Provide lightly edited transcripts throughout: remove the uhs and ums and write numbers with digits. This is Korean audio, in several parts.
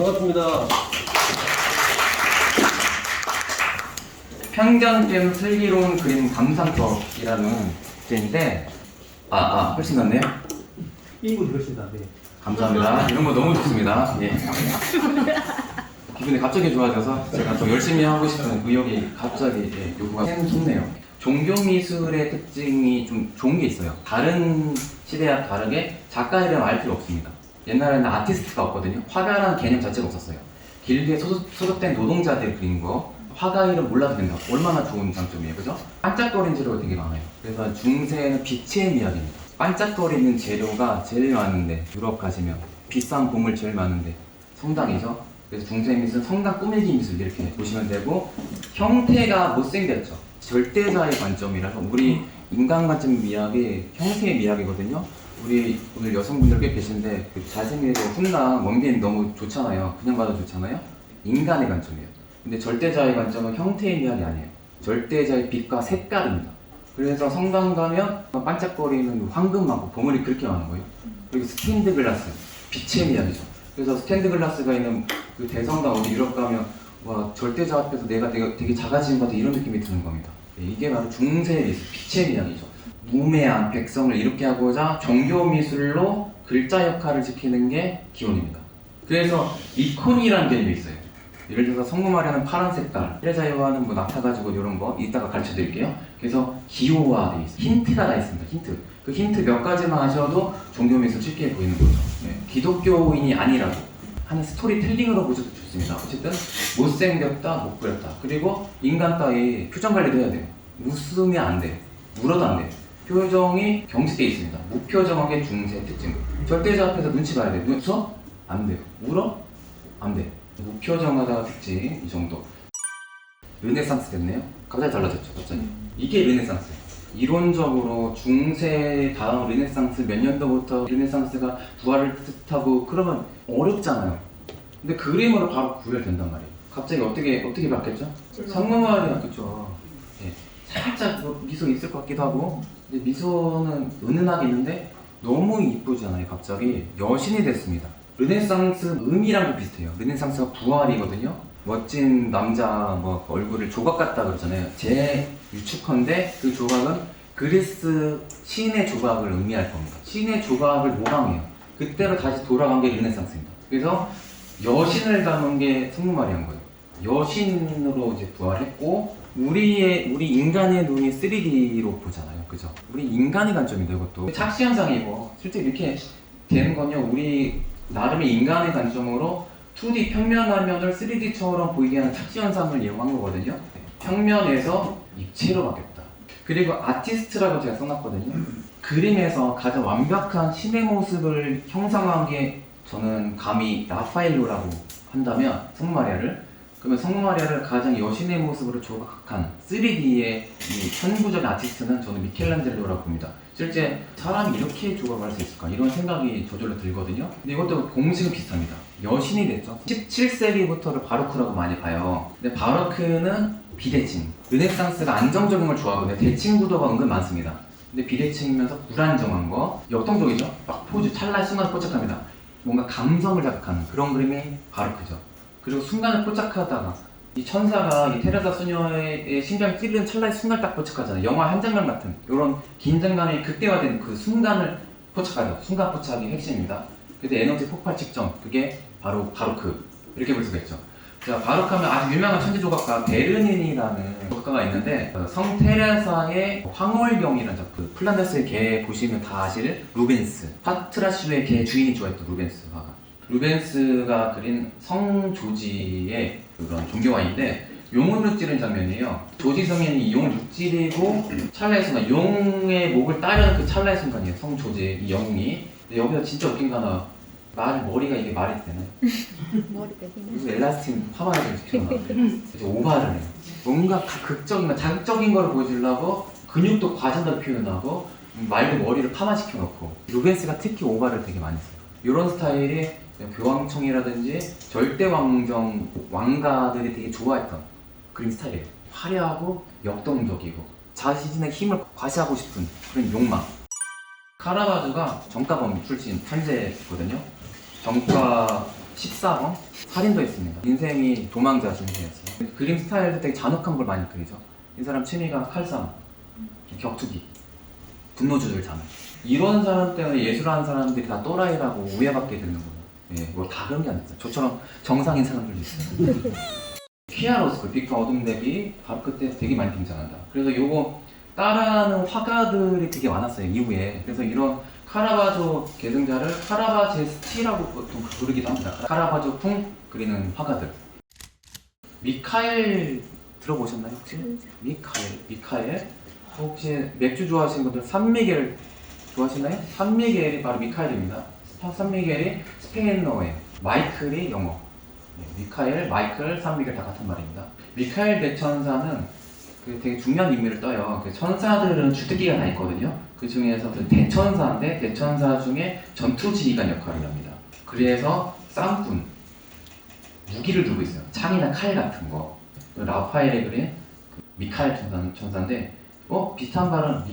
반갑습니다. 편견 슬기로운 그림 감상법이라는 주제인데 훨씬 낫네요. 이분이 훨씬 낫네. 감사합니다. 이런 거 너무 좋습니다. 예. 기분이 갑자기 좋아져서 제가 좀 열심히 하고 싶은 의욕이 갑자기 요구가 솟네요. 종교 미술의 특징이 좀 좋은 게 있어요. 다른 시대와 다르게 작가 이름 알 필요 없습니다. 옛날에는 아티스트가 없거든요. 화가라는 개념 자체가 없었어요. 길드에 소속된 노동자들 그린 거 화가 이름 몰라도 된다. 얼마나 좋은 장점이에요, 그죠? 반짝거리는 재료가 되게 많아요. 그래서 중세는 빛의 이야기입니다. 반짝거리는 재료가 제일 많은데, 유럽 가시면 비싼 보물 제일 많은데 성당이죠. 그래서 중세 미술, 성당 꾸미기 미술 이렇게 보시면 되고, 형태가 못생겼죠. 절대자의 관점이라서 우리 인간관점 미학이 형태의 미학이거든요. 우리 오늘 여성분들 꽤 계신데 그 잘생기고 훈남 원빈 너무 좋잖아요. 그냥 봐도 좋잖아요. 인간의 관점이에요. 근데 절대자의 관점은 형태의 미학이 아니에요. 절대자의 빛과 색깔입니다. 그래서 성당 가면 반짝거리는 황금 많고 보물이 그렇게 많은 거예요. 그리고 스테인드 글라스, 빛의 미학이죠. 그래서 스테인드 글라스가 있는 그 대성당 어디 유럽 가면 와 절대자 앞에서 내가 되게 작아지는 것 같아 이런 느낌이 드는 겁니다. 이게 바로 중세의 미술, 빛의 미학이죠. 무매한 백성을 이롭게 하고자 종교 미술로 글자 역할을 지키는 게 기본입니다. 그래서 이콘이라는 개념이 있어요. 예를 들어서 성모 마리아는 파란 색깔, 테레사 요한은 뭐 나타가지고 이런 거 이따가 가르쳐 드릴게요. 그래서 기호화되어 있어요. 힌트가 다 있습니다. 힌트. 그 힌트 몇 가지만 하셔도 종교 미술 쉽게 보이는 거죠. 기독교인이 아니라도 하는 스토리텔링으로 보셔도 좋습니다. 어쨌든 못생겼다, 못 그렸다. 그리고 인간 따위 표정 관리도 해야 돼요. 웃으면 안 돼. 울어도 안 돼. 표정이 경직되어 있습니다. 무표정한 게 중세 특징. 절대자 앞에서 눈치 봐야 돼. 웃어? 안 돼요. 울어? 안 돼. 무표정하다가 특징 이 정도. 르네상스 됐네요. 갑자기 달라졌죠. 갑자기. 이게 르네상스예요. 이론적으로 중세 다음 르네상스 몇 년도부터 르네상스가 부활을 뜻하고 그러면 어렵잖아요. 근데 그림으로 바로 구별된단 말이에요. 갑자기 어떻게 바뀌었죠? 성모마을이 바뀌었죠. 예. 살짝 미소 있을 것 같기도 하고, 근데 미소는 은은하게 있는데 너무 이쁘잖아요. 갑자기 여신이 됐습니다. 르네상스 의미랑도 비슷해요. 르네상스가 부활이거든요. 멋진 남자 얼굴을 조각 같다 그러잖아요. 제 유축헌데 그 조각은 그리스 신의 조각을 의미할 겁니다. 신의 조각을 모방해요. 그때로 다시 돌아간 게 르네상스입니다. 그래서 여신을 담은 게 성모 마리아인 거예요. 여신으로 이제 부활했고, 우리 인간의 눈이 3D로 보잖아요. 그죠? 우리 인간의 관점인데 이것도 착시 현상이고, 실제 이렇게 되는 건요, 우리 나름의 인간의 관점으로 2D 평면 화면을 3D처럼 보이게 하는 착시 현상을 이용한 거거든요. 평면에서 입체로 바뀌었다. 그리고 아티스트라고 제가 써놨거든요. 그림에서 가장 완벽한 신의 모습을 형상화한 게 저는 감히 라파엘로라고 한다면 성모 마리아를, 그러면 성모 마리아를 가장 여신의 모습으로 조각한 3D의 이 천부적인 아티스트는 저는 미켈란젤로라고 봅니다. 실제 사람이 이렇게 조각할 수 있을까? 이런 생각이 저절로 들거든요. 근데 이것도 공식은 비슷합니다. 여신이 됐죠. 17세기부터를 바로크라고 많이 봐요. 근데 바로크는 비대칭. 르네상스가 안정적인 걸 좋아하거든요. 대칭 구도가 은근 많습니다. 근데 비대칭이면서 불안정한 거, 역동적이죠. 막 포즈 찰나의 순간 포착합니다. 뭔가 감성을 자극하는 그런 그림이 바로크죠. 그리고 순간을 포착하다가 이 천사가 이 테레사 수녀의 심장을 찌르는 찰나의 순간 딱 포착하잖아요. 영화 한 장면 같은 이런 긴장감이 극대화된 그 순간을 포착하죠. 순간 포착이 핵심입니다. 그때 에너지 폭발 측정, 그게 바로 바로크 이렇게 볼 수가 있죠. 자, 바로크하면 아주 유명한 천재 조각가 베르닌이라는 조각가가 있는데, 성 테레사의 황홀경이라는 작품, 플란다스의 개 보시면 다 아실 루벤스, 파트라슈의 개 주인이 좋아했던 루벤스 화가, 루벤스가 그린 성 조지의 그런 종교화인데 용을 육지르는 장면이에요. 조지 성인이 용을 육지르고 찰나의 순간, 용의 목을 따려는 그 찰나의 순간이에요. 성 조지의 이 영웅이. 근데 여기서 진짜 웃긴 거 하나, 머리가 이게 말이 되네. 머리가 힘이. 무슨 엘라스틴 파마를 시켜놔. 이제 오바를 해요. 뭔가 극적인, 자극적인 걸 보여주려고 근육도 과장되게 표현하고 말도 머리를 파마시켜 놓고. 루벤스가 특히 오바를 되게 많이 써요. 이런 스타일이 교황청이라든지 절대왕정 왕가들이 되게 좋아했던 그림 스타일이에요. 화려하고 역동적이고 자신의 힘을 과시하고 싶은 그런 욕망. 카라바조가 정가범 출신 천재거든요. 정가 14번 살인도 했습니다. 인생이 도망자 인생이었어요. 그림 스타일도 되게 잔혹한 걸 많이 그리죠. 이 사람 취미가 칼싸움, 격투기, 분노 조절 장애. 이런 사람 때문에 예술하는 사람들이 다 또라이라고 오해받게 되는 거예요. 예, 뭐 다 그런 게 아니죠. 저처럼 정상인 사람들도 있어요. 키아로스쿨, 빅터 어둠 대비 바로 그때 되게 많이 등장한다. 그래서 요거 따라하는 화가들이 되게 많았어요, 이후에. 그래서 이런 카라바조 계승자를 카라바제스티라고 보통 부르기도 합니다. 카라바조풍 그리는 화가들. 미카엘 들어보셨나요 혹시? 미카엘 혹시 맥주 좋아하시는 분들 산미겔 좋아하시나요? 산미겔이 바로 미카엘입니다. 산미겔이 스페인어예요. 마이클이 영어. 미카엘, 마이클, 산미겔 다 같은 말입니다. 미카엘 대천사는 그 되게 중요한 의미를 떠요. 그 천사들은 주특기가 다 있거든요. 그 중에서 그 대천사인데 대천사 중에 전투지휘관 역할을 합니다. 그래서 쌍꾼, 무기를 들고 있어요. 창이나 칼 같은 거. 라파엘이 그린 미카엘 천사인데 비슷한 발음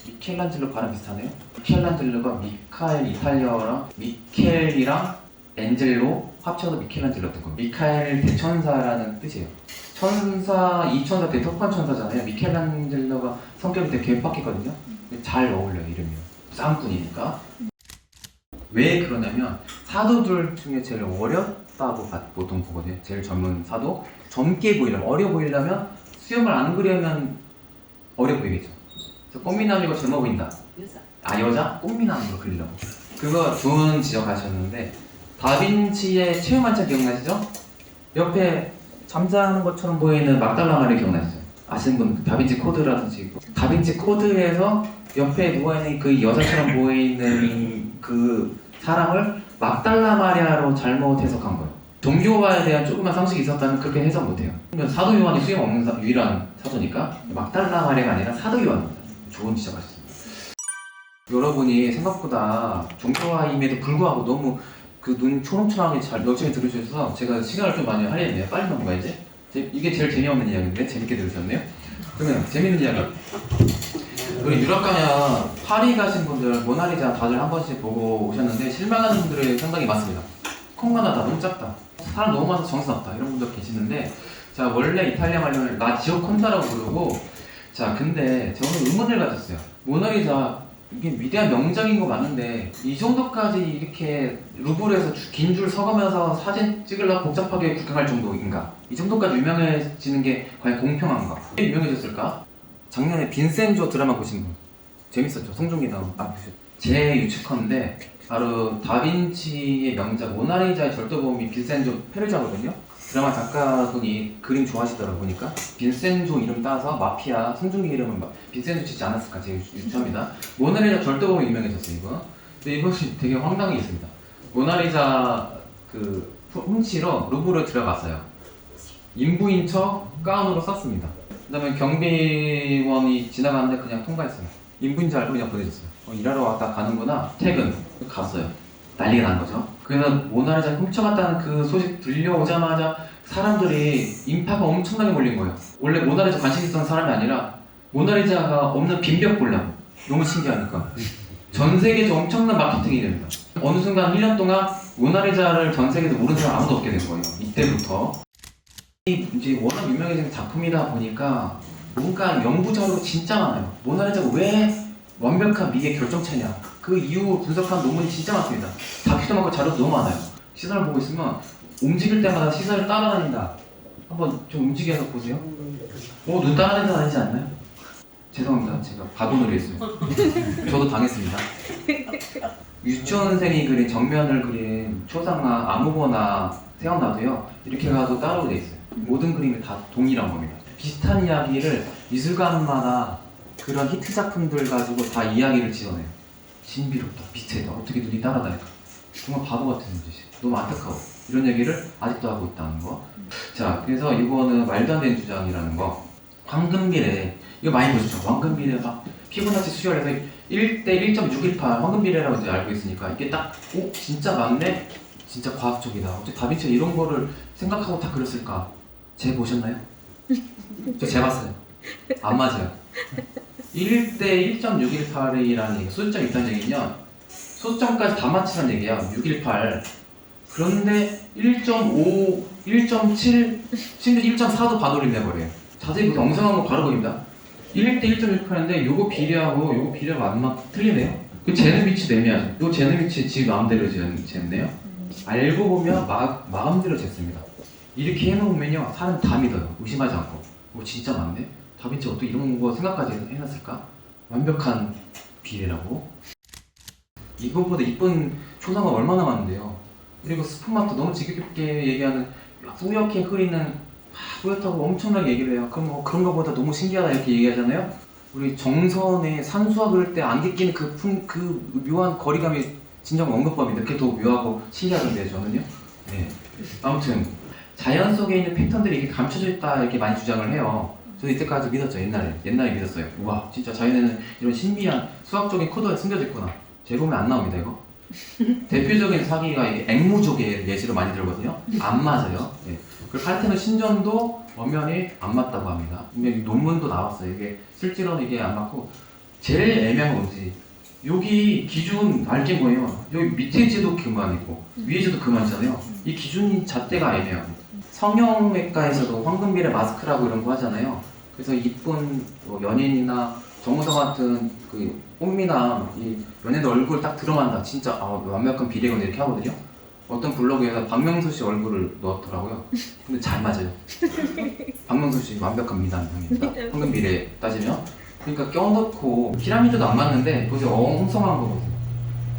미켈란젤로 발음 비슷하네요. 미켈란젤로가 미카엘 이탈리아어랑 미켈이랑 엔젤로 합쳐서 미켈란젤로였던 겁니다. 미카엘 대천사라는 뜻이에요. 이 천사 되게 턱판 천사잖아요. 미켈란젤로가 성격이 되게 개빡했거든요. 잘 어울려요, 이름이. 쌍꾼이니까. 왜 그러냐면 사도들 중에 제일 어렸다고 보통 보거든요. 제일 젊은 사도. 젊게 보이려면, 어려 보이려면 수염을 안 그리면 어려 보이겠죠. 그래서 꽃미남이고 젊어 보인다. 여자? 꽃미남으로 그리려고. 그거 좋은 지적하셨는데 다빈치의 체험한차 기억나시죠? 옆에 잠자는 것처럼 보이는 막달라 마리 기억나시죠? 아시는 분 다빈치 코드라든지 다빈치 코드에서 옆에 누워있는 그 여자처럼 보이는 그 사람을 막달라 마리아로 잘못 해석한 거예요. 종교화에 대한 조그만 상식이 있었다면 그렇게 해석 못해요. 사도 요한이 수염 없는 유일한 사도니까 막달라 마리아가 아니라 사도 요한입니다. 좋은 지적하셨습니다. 여러분이 생각보다 종교화임에도 불구하고 너무 그 눈 초롱초롱하게 잘 열심히 들으셔서 제가 시간을 좀 많이 할애했네요. 빨리 넘어가야지. 이게 제일 재미없는 이야기인데 재밌게 들으셨네요. 그러면 재밌는 이야기. 우리 유럽 가면 파리 가신 분들 모나리자 다들 한 번씩 보고 오셨는데 실망하는 분들이 상당히 많습니다. 콩가나다, 너무 작다, 사람 너무 많아서 정신없다 이런 분들 계시는데 자 원래 이탈리아 말로는 라 지오콘다라고 부르고 자 근데 저는 의문을 가졌어요. 모나리자 이게 위대한 명작인 거 맞는데 이 정도까지 이렇게 루브르에서 긴 줄 서가면서 사진 찍으려고 복잡하게 구경할 정도인가? 이 정도까지 유명해지는 게 과연 공평한가? 왜 유명해졌을까? 작년에 빈센조 드라마 보신 분 재밌었죠? 송중기 나온 제 유추컨대 바로 다빈치의 명작 모나리자의 절도범이 빈센조 페르자거든요. 드라마 작가분이 그림 좋아하시더라고 보니까 빈센조 이름 따서 마피아 송중기 이름은 빈센조 짓지 않았을까 제 유추합니다. 모나리자 절도범이 유명해졌어요 이거. 근데 이것이 되게 황당히 있습니다. 모나리자 그 훔치러 루브르에 들어갔어요. 인부인 척 가운으로 썼습니다. 그 다음에 경비원이 지나가는데 그냥 통과했어요. 인부인 줄 알고 그냥 보내줬어요. 일하러 왔다 가는구나. 퇴근. 갔어요. 난리가 난 거죠. 그래서 모나리자 훔쳐갔다는 그 소식 들려오자마자 사람들이 인파가 엄청나게 몰린 거예요. 원래 모나리자 관심 있었던 사람이 아니라 모나리자가 없는 빈벽 보려고. 너무 신기하니까. 전 세계에서 엄청난 마케팅이 됩니다. 어느 순간 1년 동안 모나리자를 전 세계에서 모르는 사람 아무도 없게 된 거예요. 이때부터. 이제 워낙 유명해진 작품이다 보니까 뭔가 연구 자료가 진짜 많아요. 모나리자가 왜 완벽한 미의 결정체냐. 그 이후 분석한 논문이 진짜 많습니다. 다큐도 많고 자료도 너무 많아요. 시선을 보고 있으면 움직일 때마다 시선을 따라다닌다. 한번 좀 움직여서 보세요. 눈 따라다니지 아니지 않나요? 죄송합니다. 제가 바보놀이 했어요. 저도 당했습니다. 유치원생이 그린 정면을 그린 초상화 아무거나 태어나도요. 이렇게 가도 따라오게 돼 있어요. 모든 그림이 다 동일한 겁니다. 비슷한 이야기를 미술관마다 그런 히트 작품들 가지고 다 이야기를 지어내요. 신비롭다, 비슷하다, 어떻게 눈이 따라다닐까? 정말 바보 같은 짓이 너무 안타까워. 이런 얘기를 아직도 하고 있다는 거. 자, 그래서 이거는 말도 안 되는 주장이라는 거. 황금비례, 이거 많이 보셨죠? 황금비례가 피부나치 수혈해서 1대 1.618 황금비례라고 이제 알고 있으니까 이게 딱, 진짜 맞네? 진짜 과학적이다. 어떻게 다빈치가 이런 거를 생각하고 다 그렸을까? 제 보셨나요? 저 재봤어요. 안 맞아요. 1대 1.618이라는 숫자 있다는 얘기는 소수점까지 다 맞추는 얘기야. 618. 그런데 1.5, 1.7, 심지어 1.4도 반올림 내버려요. 자세히 보세요. 엉성한 거 바로 보입니다. 1대 1.6%인데 요거 비례하고 요거 비례가 안 틀리네요. 그 재는 위치 내면 요 재는 위치 지 마음대로 쟀네요. 알고 보면 마음대로 쟀습니다. 이렇게 해놓으면요 사람 다 믿어요. 의심하지 않고. 뭐 진짜 맞네? 다빈치 어떻게 이런 거 생각까지 해놨을까? 완벽한 비례라고. 이거보다 이쁜 초상화 얼마나 많은데요. 그리고 스푼맛도 너무 지겹게 얘기하는 뿌옇게 흐리는 뿌옇다고 엄청나게 얘기를 해요. 그럼 뭐 그런 거보다 너무 신기하다 이렇게 얘기하잖아요. 우리 정선에 산수화 그릴 때 안개 끼는 그 묘한 거리감이 진정 언급법인데 그게 더 묘하고 신기하던데요 저는요. 네. 아무튼 자연 속에 있는 패턴들이 이렇게 감춰져 있다 이렇게 많이 주장을 해요. 저는 이때까지 믿었죠. 옛날에 믿었어요. 우와 진짜 자연에는 이런 신비한 수학적인 코드가 숨겨져 있구나. 제보면 안 나옵니다 이거. 대표적인 사기가 이게 앵무족의 예시로 많이 들거든요. 안 맞아요. 네. 그리고 파르테논 신전도 엄연히 안 맞다고 합니다. 분명히 논문도 나왔어요. 이게 실제로는 이게 안 맞고 제일 애매한 건 뭐지? 여기 기준 알게 뭐예요? 여기 밑에 지도 그만이고 위에 지도 그만이잖아요. 이 기준 잣대가 애매하고 성형외과에서도 황금비례 마스크라고 이런 거 하잖아요. 그래서 이쁜 뭐 연예인이나 정우성 같은 그 꽃미남 이 연예인 얼굴 딱 들어만다 진짜 완벽한 비례건 이렇게 하거든요. 어떤 블로그에서 박명수 씨 얼굴을 넣었더라고요. 근데 잘 맞아요. 박명수 씨 완벽한 미남형입니다. 황금 비례 따지면. 그러니까 껴넣고 피라미드도 안 맞는데 보세요. 엉성한 거거든요.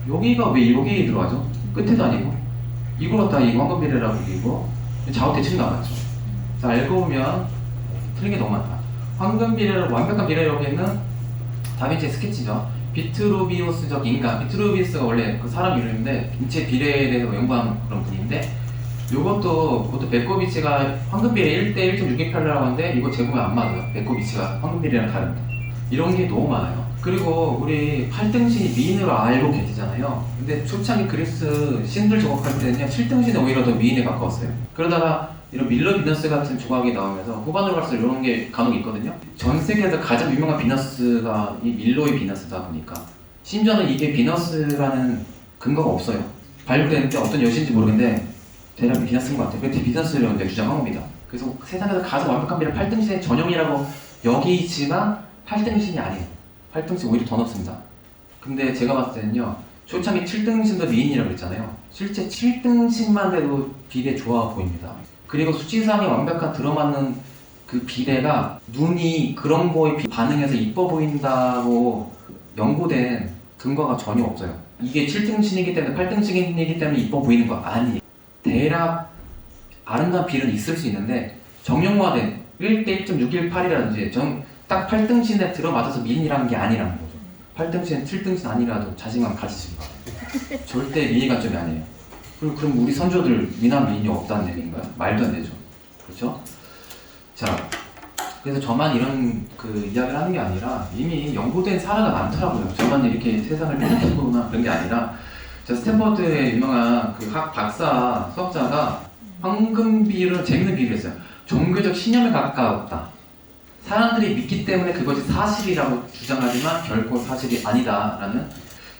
여기가 왜 여기 들어가죠? 끝에도 아니고 이걸 갖다 이 황금 비례라고 부르고 좌우대칭도 안 맞죠. 자 알고 보면 틀린 게 너무 많다. 황금 비례를 완벽한 비례라고 했는 다빈치의 스케치죠. 비트루비우스적 인간. 비트루비우스가 원래 그 사람 이름인데 인체 비례에 대해서 연구한 그런 분인데 그것도 베코비치가 황금 비례 1대 1.628이라고 하는데 이거 제보면 안 맞아요. 베코비치가 황금 비례랑 다릅니다. 이런 게 너무 많아요. 그리고 우리 8등신이 미인으로 알고 계시잖아요. 근데 초창기 그리스 신들 조각할 때는요 7등신은 오히려 더 미인에 가까웠어요. 그러다가 이런 밀러 비너스 같은 조각이 나오면서 후반으로 갈수록 이런 게 간혹 있거든요. 전 세계에서 가장 유명한 비너스가 이 밀로의 비너스다 보니까 심지어는 이게 비너스라는 근거가 없어요. 발굴되는데 어떤 여신인지 모르겠는데 대략 비너스인 것 같아요. 그때 비너스를 이제 주장한 겁니다. 그래서 세상에서 가장 완벽한 비례 8등신의 전형이라고 여기지만 8등신이 아니에요. 8등신 오히려 더 높습니다. 근데 제가 봤을 때는요 초창기 7등신도 미인이라고 그랬잖아요. 실제 7등신만 돼도 비례 좋아 보입니다. 그리고 수치상에 완벽한 들어맞는 그 비례가 눈이 그런 거에 반응해서 이뻐 보인다고 연구된 근거가 전혀 없어요. 이게 7등신이기 때문에 8등신이기 때문에 이뻐 보이는 거 아니에요. 대략 아름다운 비례는 있을 수 있는데 정형화된 1대 1.618이라든지 딱 8등신에 들어맞아서 미인이라는 게 아니라는 거죠. 8등신, 7등신 아니라도 자신감 가지시기 바랍니다. 절대 미인 관점이 아니에요. 그럼 우리 선조들 미남 미인이 없다는 얘기인가요? 말도 안 되죠. 그렇죠? 자, 그래서 저만 이런 그 이야기를 하는 게 아니라 이미 연구된 사례가 많더라고요. 저만 이렇게 세상을 펼치거나 그런 게 아니라 자, 스탠퍼드의 유명한 그 학 박사 수학자가 황금 비율을 재밌는 비유를 했어요. 종교적 신념에 가깝다. 사람들이 믿기 때문에 그것이 사실이라고 주장하지만 결코 사실이 아니다라는.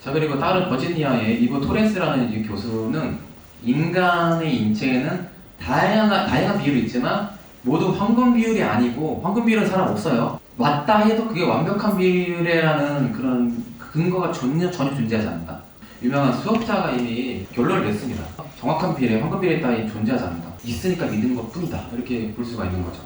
자 그리고 다른 버지니아의 이보 토렌스라는 이 교수는 인간의 인체에는 다양한 비율이 있지만 모두 황금 비율이 아니고 황금 비율은 사람 없어요. 맞다 해도 그게 완벽한 비율이라는 그런 근거가 전혀 존재하지 않는다. 유명한 수학자가 이미 결론을 냈습니다. 정확한 비례, 황금 비례 따위 존재하지 않는다. 있으니까 믿는 것 뿐이다. 이렇게 볼 수가 있는 거죠.